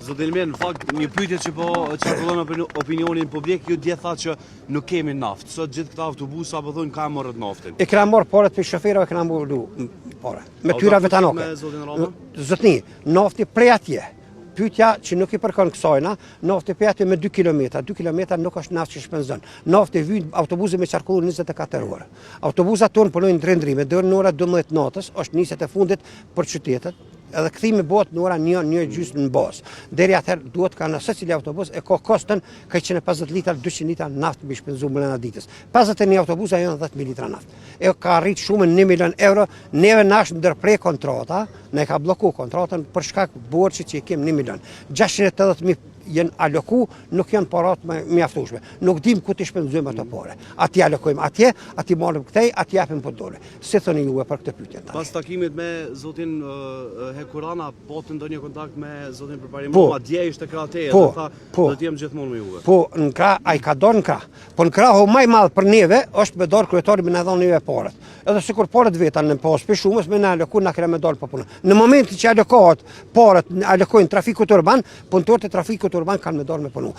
Zotin Elmer, në fakt, një pyetje që qarkullon opinionin publik, ju dje tha që nuk kemi naftë. Sot gjithë këta autobusa po thonë ka morët naftin. E kena morë porët për shoferëve, kena morë porë. Me tyra vetanoke. Zotni, nafti prej atje. Pyetja që nuk I përkon kësajna, nafti prej atje me 2 km. 2 km nuk është naftë që shpenzon. Nafti vjen autobusi me qarkullu 24 orë. Autobusat tonë punojnë ndrendrime, deri në ora 12 natës, është nisjet e fundit për qytetet. Edhe kthimi bëhet në ora 1:30 në bazë. Deri atëherë duhet ka në secili autobus e ka kostën ka 150 litra, 200 litra naftë me shpenzu brenda ditës. 51 autobusa janë 10.000 litra naftë. E ka arrit shumë 1 milion euro, neve nash ndërprej kontrata, ne ka bloku kontratën për shkak borxhit që I kemi 1 milion. 680.000 janë aloku, nuk janë parat mjaftueshme. Nuk dim ku t'i shpenzojmë ato pare. Ati alokojmë atje, ati marrim këtej, ati japim për dole. Si thoni juve për këtë pyetje? Pas takimit me zotin Hekurana, po të ndonjë kontakt me zotin Përparimova, dje ishte krateje, dhe tha do t'jem gjithmonë me juve. Po, në krah, ai ka dorë në krah. Po në krah më I madh për neve është me dorë kryetari me na dhënë neve parat. Edhe sikur parat veta në pas për shumës me na aloku na kena me dorë për punë. Në momentin që alokohet parat, alokojnë trafikut urban, punëtorët e trafikut urban kanë me dorë me punu.